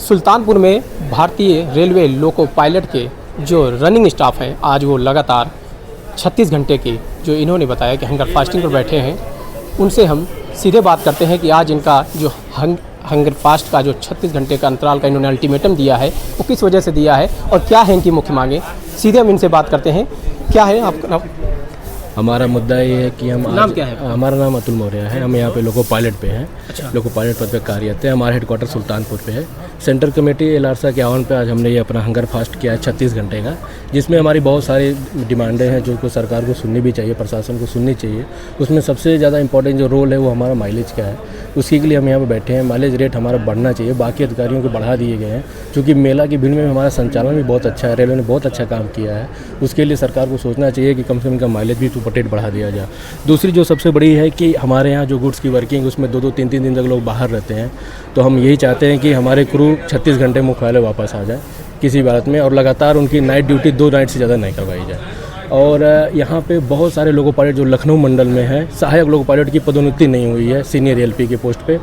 सुल्तानपुर में भारतीय railway loco pilot के जो रनिंग स्टाफ है, आज वो लगातार 36 घंटे की जो इन्होंने बताया कि हंगर फास्टिंग पर बैठे हैं, उनसे हम सीधे बात करते हैं कि आज इनका जो हंगर फास्ट का जो 36 घंटे का अंतराल का इन्होंने अल्टीमेटम दिया है वो किस वजह से दिया है और क्या है इनकी मुख्य मांगे। सीधे हम इनसे बात करते हैं। क्या है आपका? हमारा मुद्दा ये है कि हम नाम क्या है? हमारा नाम अतुल मौर्य है। हम यहाँ पे लोको पायलट पे हैं। अच्छा। लोको पायलट पद पे कार्यरत है। हमारा हेडक्वार्टर सुल्तानपुर पे है। सेंट्रल कमेटी एलआरसा के आह्वान पे आज हमने ये अपना हंगर फास्ट किया है 36 घंटे का, जिसमें हमारी बहुत सारी डिमांडें हैं जो सरकार को सुननी भी चाहिए, प्रशासन को सुननी चाहिए। उसमें सबसे ज़्यादा इंपॉर्टेंट जो रोल है वो हमारा माइलेज का है। उसी के लिए हम यहाँ पर बैठे हैं। माइलेज रेट हमारा बढ़ना चाहिए, बाकी अधिकारियों को बढ़ा दिए गए हैं, क्योंकि मेला की भीड़ में हमारा संचालन भी बहुत अच्छा है। रेलवे ने बहुत अच्छा काम किया है। उसके लिए सरकार को सोचना चाहिए कि कम से कम इनका माइलेज भी सुपरटेट बढ़ा दिया जाए। दूसरी जो सबसे बड़ी है कि हमारे यहाँ जो गुड्स की वर्किंग उसमें 2-2, 3-3 दिन तक लोग बाहर रहते हैं, तो हम यही चाहते हैं कि हमारे क्रू 36 घंटे मुख्यालय वापस आ जाए किसी बात में, और लगातार उनकी नाइट ड्यूटी 2 नाइट से ज़्यादा नहीं करवाई जाए। और यहाँ पे बहुत सारे लोको पायलट जो लखनऊ मंडल में है, सहायक लोको पायलट की पदोन्नति नहीं हुई है सीनियर एलपी के पोस्ट पे,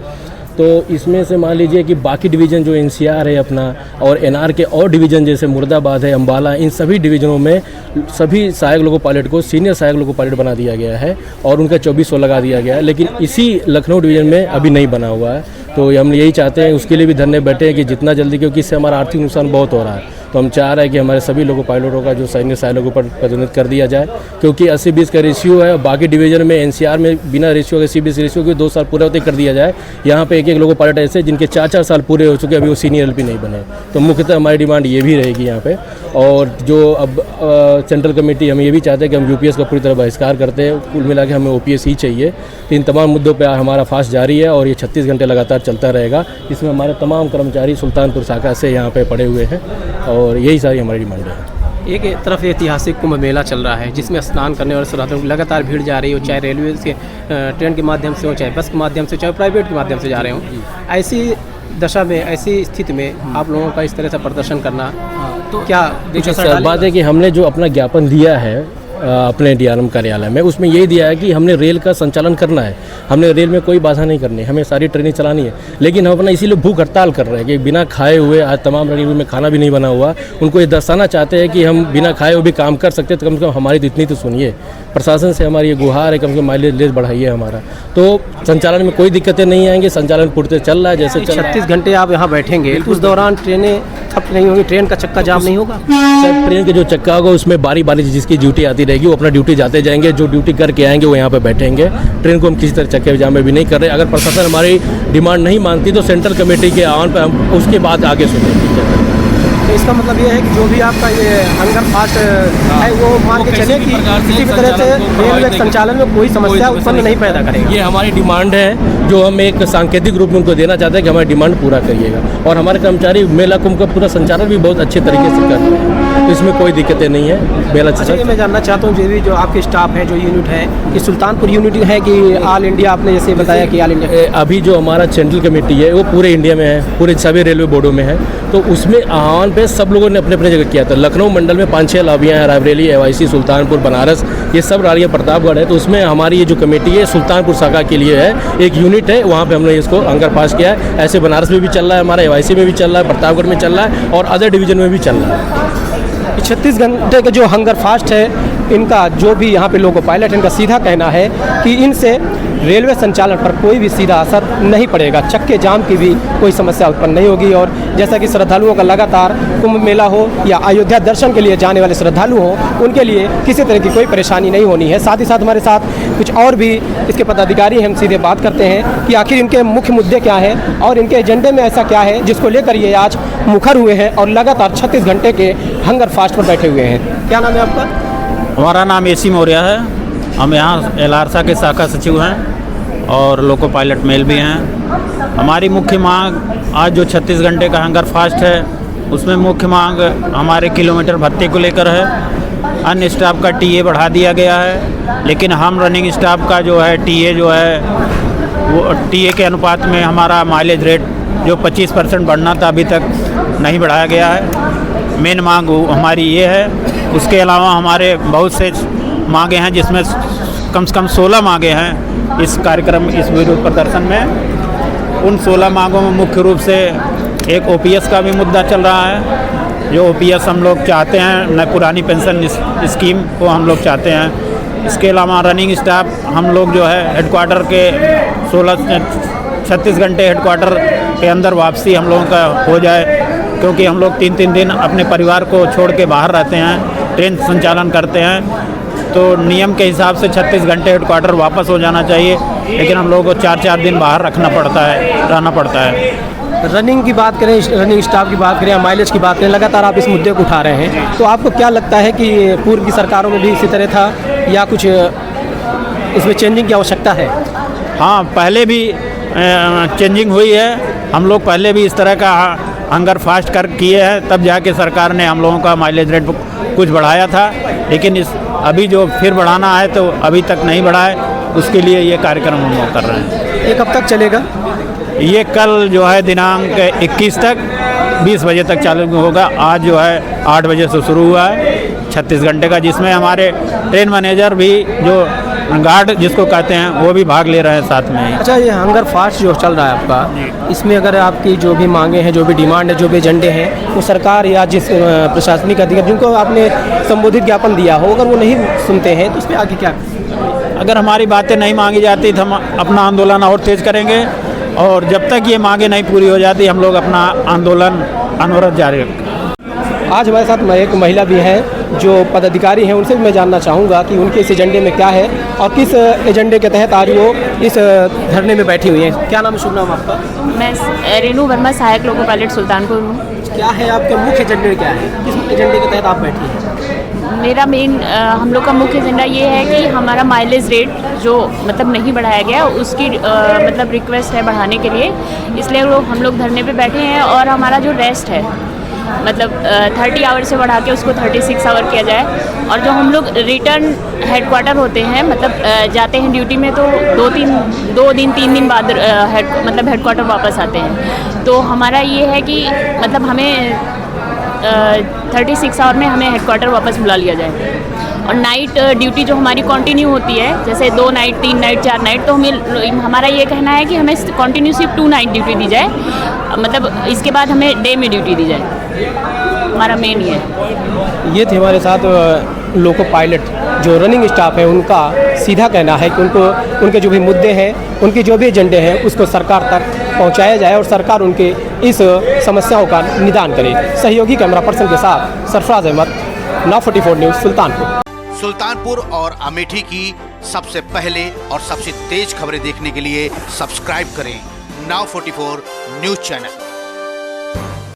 तो इसमें से मान लीजिए कि बाकी डिवीज़न जो एनसीआर है अपना और एनआर के और डिवीज़न जैसे मुर्दाबाद है, अम्बाला, इन सभी डिवीज़नों में सभी सहायक लोको पायलट को सीनियर सहायक लोको पायलट बना दिया गया है और उनका 2400 लगा दिया गया है, लेकिन इसी लखनऊ डिवीज़न में अभी नहीं बना हुआ है। तो हम यही चाहते हैं, उसके लिए भी धरने बैठे हैं कि जितना जल्दी, क्योंकि इससे हमारा आर्थिक नुकसान बहुत हो रहा है। तो हम चाह रहे हैं कि हमारे सभी लोगों पायलटों का जो सैन्य सहायकों पर पदोन्नत कर दिया जाए, क्योंकि 80-20 का रेशियो है। बाकी डिवीज़न में एनसीआर में बिना रेशियो के 80-20 रेशियो के 2 साल पूरे होते कर दिया जाए। यहाँ पे एक लोको पायलट ऐसे जिनके 4-4 साल पूरे हो चुके, अभी वो सीनियर एलपी नहीं बने। तो मुख्यतः हमारी डिमांड ये भी रहेगी यहाँ पे। और जो अब सेंट्रल कमेटी, हम ये भी चाहते हैं कि हम यूपीएस का पूरी तरह बहिष्कार करते हैं। कुल मिला के हमें ओपीएस ही चाहिए। इन तमाम मुद्दों पर हमारा फास्ट जारी है और ये 36 घंटे लगातार चलता रहेगा। इसमें हमारे तमाम कर्मचारी सुल्तानपुर शाखा से यहाँ पे पड़े हुए हैं और यही सारी हमारी डिमांड है। एक तरफ ऐतिहासिक कुंभ मेला चल रहा है जिसमें स्नान करने वाले श्रद्धालुओं की लगातार भीड़ जा रही हो, चाहे रेलवे से ट्रेन के माध्यम से हो, चाहे बस के माध्यम से, चाहे प्राइवेट के माध्यम से जा रहे हों। ऐसी दशा में, ऐसी स्थिति में आप लोगों का इस तरह से प्रदर्शन करना, तो क्या देखिए, बात है कि हमने जो अपना ज्ञापन दिया है अपने डीआरएम कार्यालय में, उसमें यही दिया है कि हमने रेल का संचालन करना है, हमने रेल में कोई बाधा नहीं करनी, हमें सारी ट्रेनें चलानी है। लेकिन हम अपना इसीलिए भूख हड़ताल कर रहे हैं कि बिना खाए हुए, आज तमाम रेलवे में खाना भी नहीं बना हुआ, उनको ये दर्शाना चाहते हैं कि हम बिना खाए हुए भी काम कर सकते हैं। तो कम से कम हमारी तो इतनी तो सुनिए, प्रशासन से हमारी ये गुहार है, कम से कम माइलेज रेट बढ़ाइए हमारा। तो संचालन में कोई दिक्कतें नहीं आएंगी, संचालन पूर्ति चल रहा है जैसे 36 घंटे आप यहाँ बैठेंगे, उस दौरान ट्रेनें ठप नहीं होगी, ट्रेन का चक्का जाम नहीं होगा? सर, ट्रेन के जो चक्का होगा उसमें बारी बारी जिसकी ड्यूटी आती रहेगी वो अपना ड्यूटी जाते जाएंगे, जो ड्यूटी करके आएंगे वो यहाँ पे बैठेंगे। ट्रेन को हम किसी तरह चक्के जाम में भी नहीं कर रहे। अगर प्रशासन हमारी डिमांड नहीं मानती तो सेंट्रल कमेटी के आह्वान पर हम उसके बाद आगे सुनेंगे। तो इसका मतलब ये है कि जो भी आपका ये हंगर फास्ट है वो मान के चले कि किसी भी तरह से रेलवे संचालन में कोई समस्या उत्पन्न नहीं पैदा करेगा। ये हमारी डिमांड है जो हम एक सांकेतिक रूप में उनको देना चाहते हैं कि हमारी डिमांड पूरा करिएगा। और हमारे कर्मचारी मेला कुंभ का पूरा संचालन भी बहुत अच्छे तरीके से कर रहे हैं, तो इसमें कोई दिक्कतें नहीं है। मेला अच्छा, मैं जानना चाहता हूँ जो आपके स्टाफ है, जो यूनिट है, ये सुल्तानपुर यूनिट है कि ऑल इंडिया? आपने जैसे बताया कि ऑल इंडिया। अभी जो हमारा सेंट्रल कमेटी है वो पूरे इंडिया में है, पूरे सभी रेलवे बोर्डों में है। तो उसमें आह्वान पे सब लोगों ने अपने अपने जगह किया था। लखनऊ मंडल में 5-6 लॉबियाँ हैं, रायबरेली, एवाईसी, सुल्तानपुर, बनारस, ये सब रालियाँ प्रतापगढ़ है। तो उसमें हमारी ये जो कमेटी है सुल्तानपुर शाखा के लिए है, एक यूनिट है, वहाँ पे हमने इसको हंगर फास्ट किया है। ऐसे बनारस में भी चल रहा है, हमारा एवाईसी में भी चल रहा है, प्रतापगढ़ में चल रहा है और अदर डिवीजन में भी चल रहा है। 36 घंटे का जो हंगर फास्ट है, इनका जो भी यहाँ पे लोको पायलट, इनका सीधा कहना है कि इनसे रेलवे संचालन पर कोई भी सीधा असर नहीं पड़ेगा, चक्के जाम की भी कोई समस्या उत्पन्न नहीं होगी। और जैसा कि श्रद्धालुओं का लगातार कुंभ मेला हो या अयोध्या दर्शन के लिए जाने वाले श्रद्धालु हों, उनके लिए किसी तरह की कोई परेशानी नहीं होनी है। साथ ही साथ हमारे साथ कुछ और भी इसके पदाधिकारी हैं, हम सीधे बात करते हैं कि आखिर इनके मुख्य मुद्दे क्या हैं और इनके एजेंडे में ऐसा क्या है जिसको लेकर ये आज मुखर हुए हैं और लगातार 36 घंटे के हंगर फास्ट पर बैठे हुए हैं। क्या नाम है आपका? हमारा नाम एसी मौर्य है। हम यहाँ एलआरसा के शाखा सचिव हैं और लोको पायलट मेल भी हैं। हमारी मुख्य मांग आज जो 36 घंटे का हंगर फास्ट है उसमें मुख्य मांग हमारे किलोमीटर भत्ते को लेकर है। अन्य स्टाफ का टीए बढ़ा दिया गया है, लेकिन हम रनिंग स्टाफ का जो है टीए जो है वो टीए के अनुपात में हमारा माइलेज रेट जो 25% बढ़ना था अभी तक नहीं बढ़ाया गया है। मेन मांग हमारी ये है। उसके अलावा हमारे बहुत से मांगे हैं जिसमें कम से कम 16 मांगे हैं इस कार्यक्रम, इस विरोध प्रदर्शन में। उन 16 मांगों में मुख्य रूप से एक ओपीएस का भी मुद्दा चल रहा है, जो ओपीएस हम लोग चाहते हैं, न पुरानी पेंशन स्कीम को हम लोग चाहते हैं। इसके अलावा रनिंग स्टाफ हम लोग जो है हेडक्वार्टर के 36 घंटे हेडक्वार्टर के अंदर वापसी हम लोगों का हो जाए, क्योंकि हम लोग 3-3 दिन अपने परिवार को छोड़ के बाहर रहते हैं, ट्रेन संचालन करते हैं। तो नियम के हिसाब से 36 घंटे हेडक्वार्टर वापस हो जाना चाहिए, लेकिन हम लोगों को 4-4 दिन बाहर रहना पड़ता है। रनिंग की बात करें, रनिंग स्टाफ की बात करें या माइलेज की बात करें, लगातार आप इस मुद्दे को उठा रहे हैं, तो आपको क्या लगता है कि पूर्व की सरकारों में भी इसी तरह था या कुछ इसमें चेंजिंग की आवश्यकता है? हाँ, पहले भी चेंजिंग हुई है। हम लोग पहले भी इस तरह का हंगर फास्ट कर किए हैं, तब जाके सरकार ने हम लोगों का माइलेज रेट कुछ बढ़ाया था, लेकिन अभी जो फिर बढ़ाना है तो अभी तक नहीं बढ़ा है। उसके लिए ये कार्यक्रम हम लोग कर रहे हैं। ये कब तक चलेगा? ये कल जो है दिनांक 21 तक 20 बजे तक चालू होगा। आज जो है 8 बजे से शुरू हुआ है 36 घंटे का, जिसमें हमारे ट्रेन मैनेजर भी, जो गार्ड जिसको कहते हैं, वो भी भाग ले रहे हैं साथ में। अच्छा, ये हंगर फास्ट जो चल रहा है आपका, इसमें अगर आपकी जो भी मांगे हैं, जो भी डिमांड है, जो भी एजेंडे हैं, वो सरकार या जिस प्रशासनिक अधिकारी जिनको आपने संबोधित ज्ञापन दिया हो, अगर वो नहीं सुनते हैं तो उसमें आगे क्या? अगर हमारी बातें नहीं मांगी जाती तो हम अपना आंदोलन और तेज़ करेंगे, और जब तक ये मांगे नहीं पूरी हो जाती हम लोग अपना आंदोलन अनवरत जारी रखेंगे। आज हमारे साथ एक महिला भी है जो पदाधिकारी हैं, उनसे भी मैं जानना चाहूँगा कि उनके इस एजेंडे में क्या है और किस एजेंडे के तहत आज वो इस धरने में बैठी हुई हैं। क्या नाम है, शुभ नाम आपका? मैं रेनू वर्मा, सहायक लोको पायलट सुल्तानपुर हूँ। क्या है आपके मुख्य एजेंडे, क्या है, किस एजेंडे के तहत आप बैठी हैं? मेरा मेन हम लोग का मुख्य एजेंडा ये है कि हमारा माइलेज रेट जो मतलब नहीं बढ़ाया गया, उसकी मतलब रिक्वेस्ट है बढ़ाने के लिए, इसलिए हम लोग धरने पे बैठे हैं। और हमारा जो रेस्ट है मतलब 30 आवर से बढ़ा के उसको 36 आवर किया जाए। और जो हम लोग रिटर्न हेडक्वार्टर होते हैं, मतलब जाते हैं ड्यूटी में, तो 2-3 दिन बाद मतलब हेडक्वार्टर वापस आते हैं। तो हमारा ये है कि मतलब हमें 36 आवर में हमें हेडक्वार्टर वापस बुला लिया जाए। और नाइट ड्यूटी जो हमारी कंटिन्यू होती है, जैसे 2 नाइट, 3 नाइट, 4 नाइट, तो हमारा ये कहना है कि हमें कंटिन्यू सिर्फ 2 नाइट ड्यूटी दी जाए, मतलब इसके बाद हमें डे में ड्यूटी दी जाए। हमारा मेन ये है। ये थे हमारे साथ लोको पायलट जो रनिंग स्टाफ है, उनका सीधा कहना है कि उनके जो भी मुद्दे हैं, उनके जो भी एजेंडे हैं, उसको सरकार तक पहुंचाया जाए और सरकार उनके इस समस्याओं का निदान करे। सहयोगी कैमरा पर्सन के साथ सरफराज अहमद, Now 44 न्यूज़, सुल्तानपुर और अमेठी की सबसे पहले और सबसे तेज खबरें देखने के लिए सब्सक्राइब करें Now 44 न्यूज़ चैनल।